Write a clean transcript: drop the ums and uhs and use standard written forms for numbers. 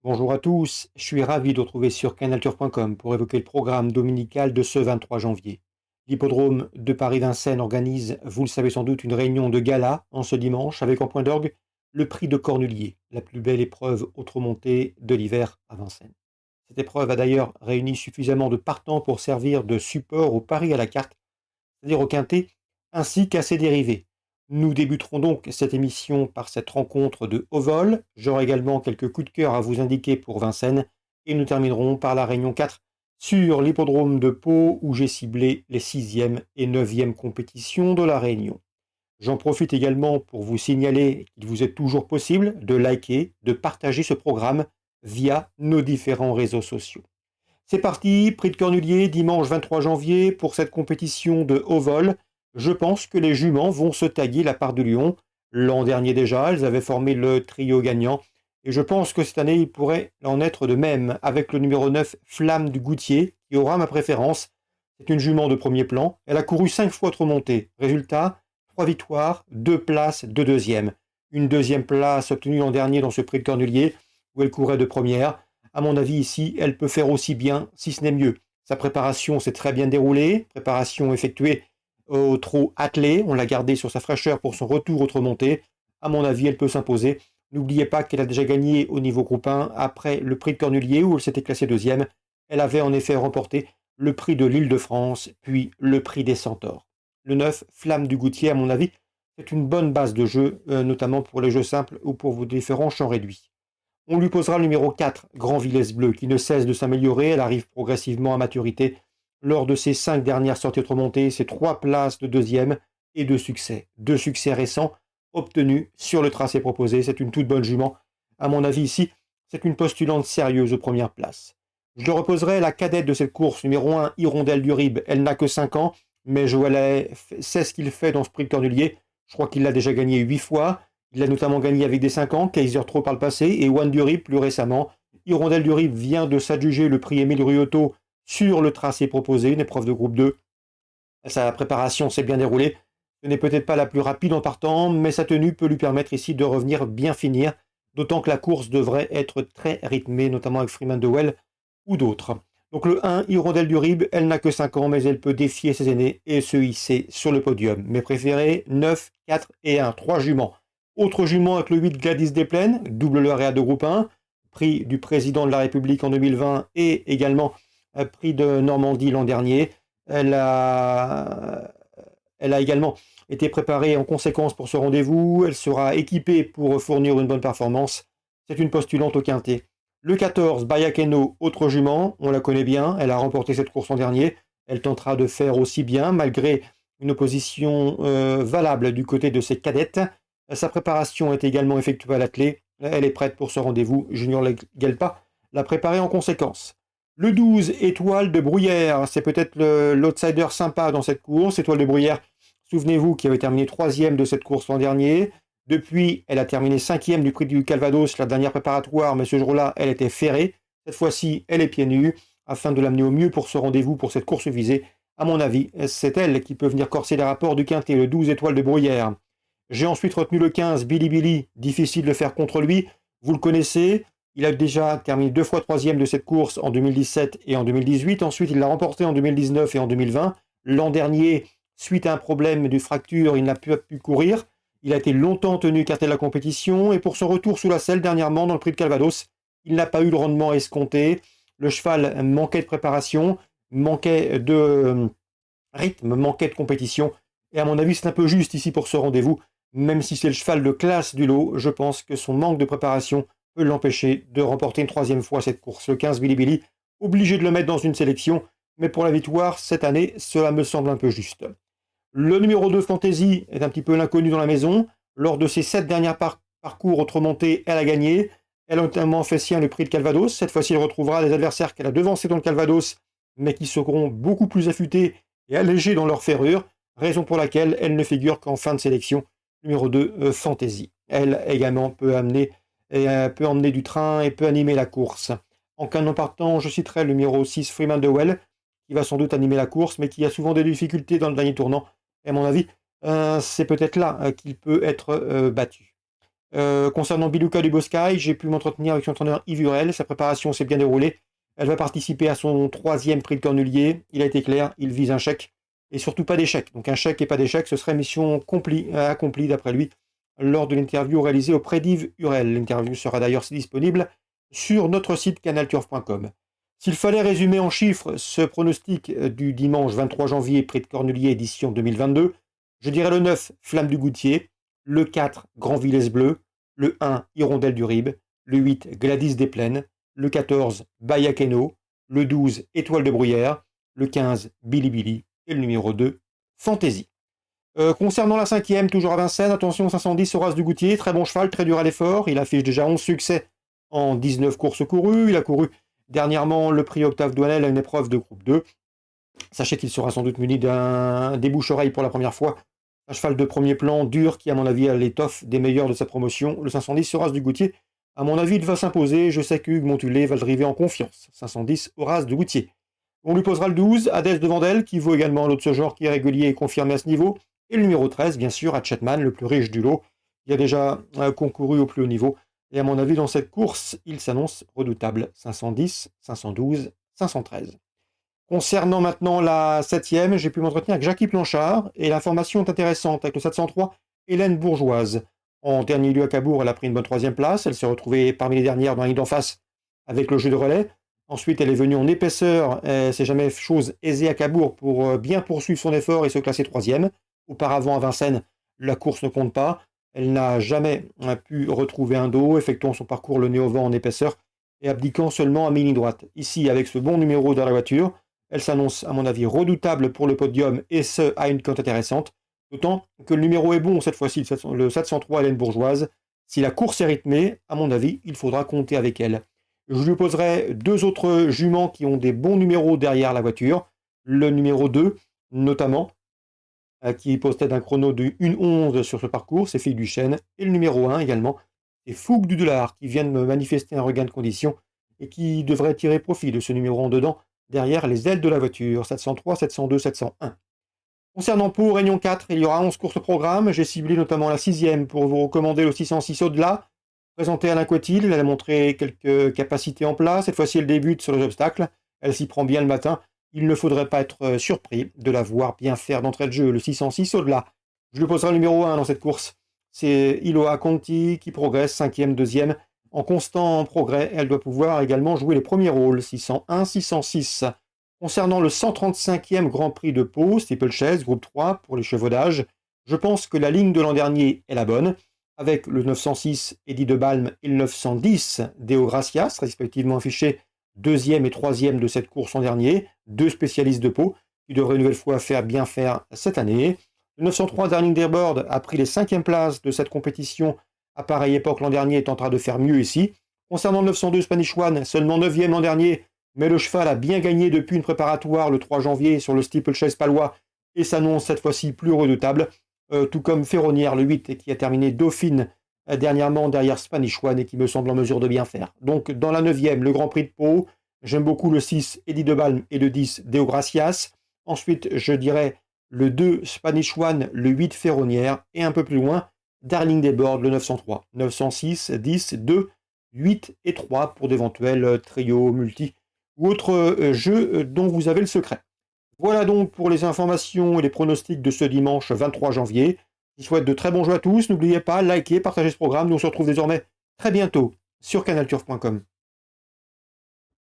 Bonjour à tous, je suis ravi de retrouver sur canalturf.com pour évoquer le programme dominical de ce 23 janvier. L'hippodrome de Paris-Vincennes organise, vous le savez sans doute, une réunion de gala en ce dimanche avec en point d'orgue le prix de Cornulier, la plus belle épreuve autre-montée de l'hiver à Vincennes. Cette épreuve a d'ailleurs réuni suffisamment de partants pour servir de support au pari à la carte, c'est-à-dire au quintet, ainsi qu'à ses dérivés. Nous débuterons donc cette émission par cette rencontre de haut vol. J'aurai également quelques coups de cœur à vous indiquer pour Vincennes. Et nous terminerons par la réunion 4 sur l'hippodrome de Pau où j'ai ciblé les 6e et 9e compétitions de la Réunion. J'en profite également pour vous signaler qu'il vous est toujours possible de liker, de partager ce programme via nos différents réseaux sociaux. C'est parti, prix de Cornulier, dimanche 23 janvier, pour cette compétition de haut vol. Je pense que les juments vont se taguer la part du lion. L'an dernier déjà, elles avaient formé le trio gagnant. Et je pense que cette année, il pourrait en être de même avec le numéro 9, Flamme du Goutier, qui aura ma préférence. C'est une jument de premier plan. Elle a couru 5 fois trop montée. Résultat, 3 victoires, 2 places, 2 deuxièmes. Une deuxième place obtenue l'an dernier dans ce prix de Cornulier, où elle courait de première. À mon avis, ici, elle peut faire aussi bien, si ce n'est mieux. Sa préparation s'est très bien déroulée, préparation effectuée au trot attelé, on l'a gardée sur sa fraîcheur pour son retour autre montée. À mon avis, elle peut s'imposer. N'oubliez pas qu'elle a déjà gagné au niveau groupe 1 après le prix de Cornulier où elle s'était classée deuxième. Elle avait en effet remporté le prix de l'Île-de-France, puis le prix des Centaures. Le 9, Flamme du Goutier, à mon avis, c'est une bonne base de jeu, notamment pour les jeux simples ou pour vos différents champs réduits. On lui posera le numéro 4, Grand Villesse Bleu, qui ne cesse de s'améliorer. Elle arrive progressivement à maturité. Lors de ses 5 dernières sorties remontées, c'est 3 places de deuxième et 2 succès. 2 succès récents obtenus sur le tracé proposé. C'est une toute bonne jument. À mon avis, ici, c'est une postulante sérieuse aux premières places. Je le reposerai la cadette de cette course, numéro 1, Hirondelle du Rib. Elle n'a que 5 ans, mais Joël sait ce qu'il fait dans ce prix de Cornulier. Je crois qu'il l'a déjà gagné 8 fois. Il a notamment gagné avec des 5 ans, Kaiser Tro par le passé, et One du Rip plus récemment. Hirondelle du Rip vient de s'adjuger le prix Émile Ruotto sur le tracé proposé, une épreuve de groupe 2. Sa préparation s'est bien déroulée. Ce n'est peut-être pas la plus rapide en partant, mais sa tenue peut lui permettre ici de revenir bien finir, d'autant que la course devrait être très rythmée, notamment avec Freeman de Well ou d'autres. Donc le 1, Hirondelle du Rib, elle n'a que 5 ans, mais elle peut défier ses aînés et se hisser sur le podium. Mes préférés, 9, 4 et 1, 3 juments. Autre jument avec le 8, Gladys Desplaines, double lauréat de groupe 1, prix du président de la République en 2020 et également prix de Normandie l'an dernier. Elle a, elle a également été préparée en conséquence pour ce rendez-vous. Elle sera équipée pour fournir une bonne performance. C'est une postulante au quintet. Le 14, Bayakeno, autre jument, on la connaît bien. Elle a remporté cette course l'an dernier. Elle tentera de faire aussi bien malgré une opposition valable du côté de ses cadettes. Sa préparation est également effectuée à l'attelé. Elle est prête pour ce rendez-vous. Junior Gelpa l'a préparée en conséquence. Le 12, Étoile de Bruyère, c'est peut-être l'outsider sympa dans cette course. Étoile de Bruyère, souvenez-vous, qui avait terminé 3e de cette course l'an dernier. Depuis, elle a terminé 5e du prix du Calvados, la dernière préparatoire, mais ce jour-là, elle était ferrée. Cette fois-ci, elle est pieds nus, afin de l'amener au mieux pour ce rendez-vous, pour cette course visée. À mon avis, c'est elle qui peut venir corser les rapports du quintet, le 12, Étoile de Bruyère. J'ai ensuite retenu le 15, Billy Billy, difficile de faire contre lui. Vous le connaissez, il a déjà terminé 2 fois 3e de cette course en 2017 et en 2018. Ensuite, il l'a remporté en 2019 et en 2020. L'an dernier, suite à un problème de fracture, il n'a pas pu courir. Il a été longtemps tenu écarté de la compétition. Et pour son retour sous la selle dernièrement dans le prix de Calvados, il n'a pas eu le rendement escompté. Le cheval manquait de préparation, manquait de rythme, manquait de compétition. Et à mon avis, c'est un peu juste ici pour ce rendez-vous. Même si c'est le cheval de classe du lot, je pense que son manque de préparation peut l'empêcher de remporter une 3e fois cette course. Le 15 Billy Billy, obligé de le mettre dans une sélection, mais pour la victoire, cette année, cela me semble un peu juste. Le numéro 2 Fantasy est un petit peu l'inconnu dans la maison. Lors de ses 7 derniers parcours remontés, elle a gagné. Elle a notamment fait sien le prix de Calvados. Cette fois-ci, elle retrouvera des adversaires qu'elle a devancés dans le Calvados, mais qui seront beaucoup plus affûtés et allégés dans leur ferrure, raison pour laquelle elle ne figure qu'en fin de sélection. Numéro 2, Fantasy. Elle également peut emmener du train et peut animer la course. En canon partant, je citerai le numéro 6, Freeman de Well, qui va sans doute animer la course, mais qui a souvent des difficultés dans le dernier tournant. Et à mon avis, c'est peut-être là qu'il peut être battu. Concernant Biluka Duboskai, j'ai pu m'entretenir avec son entraîneur Yves Urel. Sa préparation s'est bien déroulée. Elle va participer à son 3e prix de Cornulier. Il a été clair, il vise un chèque et surtout pas d'échec. Donc un chèque et pas d'échec, ce serait mission accomplie d'après lui lors de l'interview réalisée auprès d'Yves Urel. L'interview sera d'ailleurs disponible sur notre site canalturf.com. S'il fallait résumer en chiffres ce pronostic du dimanche 23 janvier, prix de Cornulier édition 2022, je dirais le 9, Flamme du Goutier, le 4, Grand Villesse Bleu, le 1, Hirondelle du Rib, le 8, Gladys des Plaines, le 14, Bayakeno, le 12, Étoile de Bruyère, le 15, Billy Billy et le numéro 2, Fantasy. Concernant la 5e, toujours à Vincennes, attention 510 Horace du Goutier, très bon cheval, très dur à l'effort, il affiche déjà 11 succès en 19 courses courues, il a couru dernièrement le prix Octave Douanel à une épreuve de groupe 2. Sachez qu'il sera sans doute muni d'un débouche-oreille pour la première fois. Un cheval de premier plan, dur, qui à mon avis a l'étoffe des meilleurs de sa promotion. Le 510 Horace du Goutier, à mon avis, il va s'imposer. Je sais que Hugues Montulé va le driver en confiance. 510 Horace du Goutier. On lui posera le 12, Hadès de Vandel, qui vaut également un lot de ce genre qui est régulier et confirmé à ce niveau. Et le numéro 13, bien sûr, Hatchetman, le plus riche du lot. Il a déjà concouru au plus haut niveau. Et à mon avis, dans cette course, il s'annonce redoutable. 510, 512, 513. Concernant maintenant la 7e, j'ai pu m'entretenir avec Jackie Planchard. Et l'information est intéressante avec le 703, Hélène Bourgeoise. En dernier lieu à Cabourg, elle a pris une bonne 3e place. Elle s'est retrouvée parmi les dernières dans la ligne d'en face avec le jeu de relais. Ensuite, elle est venue en épaisseur. C'est jamais chose aisée à Cabourg pour bien poursuivre son effort et se classer 3e. Auparavant, à Vincennes, la course ne compte pas. Elle n'a jamais pu retrouver un dos, effectuant son parcours le nez au vent en épaisseur et abdiquant seulement à mi-ligne droite. Ici, avec ce bon numéro dans la voiture, elle s'annonce, à mon avis, redoutable pour le podium et ce, à une cote intéressante. D'autant que le numéro est bon cette fois-ci, le 703 Hélène Bourgeoise. Si la course est rythmée, à mon avis, il faudra compter avec elle. Je lui poserai 2 autres juments qui ont des bons numéros derrière la voiture. Le numéro 2, notamment, qui possède un chrono de 1:11 sur ce parcours, c'est Fille du Chêne. Et le numéro 1 également, c'est Fougue du Dollar, qui vient de me manifester un regain de condition et qui devrait tirer profit de ce numéro en dedans derrière les ailes de la voiture, 703, 702, 701. Concernant Pau, Réunion 4, il y aura 11 courses au programme. J'ai ciblé notamment la 6e pour vous recommander le 606 au-delà. Présentée à Alain Coetil, elle a montré quelques capacités en place. Cette fois-ci, elle débute sur les obstacles. Elle s'y prend bien le matin. Il ne faudrait pas être surpris de la voir bien faire d'entrée de jeu, le 606 au-delà. Je lui poserai le numéro 1 dans cette course. C'est Iloa Conti qui progresse, 5e, 2e. En constant progrès, elle doit pouvoir également jouer les premiers rôles, 601, 606. Concernant le 135e Grand Prix de Pau, Steeplechase, groupe 3, pour les chevaudages, je pense que la ligne de l'an dernier est la bonne, avec le 906 Eddie de Balme et le 910 Deo Gracias, respectivement affichés 2e et 3e de cette course en dernier, 2 spécialistes de Pau, qui devraient une nouvelle fois bien faire cette année. Le 903 Darling Dearbird a pris les 5e places de cette compétition à pareille époque l'an dernier, est en train de faire mieux ici. Concernant le 902 Spanish One, seulement 9e l'an dernier, mais le cheval a bien gagné depuis une préparatoire le 3 janvier sur le Steeplechase palois et s'annonce cette fois-ci plus redoutable, tout comme Ferronnière le 8 qui a terminé Dauphine dernièrement derrière Spanish One et qui me semble en mesure de bien faire. Donc dans la 9e, le Grand Prix de Pau, j'aime beaucoup le 6 Eddie de Balme et le 10 Deo Gracias. Ensuite, je dirais le 2 Spanish One, le 8 Ferronnière et un peu plus loin, Darling Dearbird, le 903. 906, 10, 2, 8 et 3 pour d'éventuels trios, multi ou autres jeux dont vous avez le secret. Voilà donc pour les informations et les pronostics de ce dimanche 23 janvier. Je vous souhaite de très bons jeux à tous. N'oubliez pas, likez, partagez ce programme. Nous on se retrouve désormais très bientôt sur canalturf.com.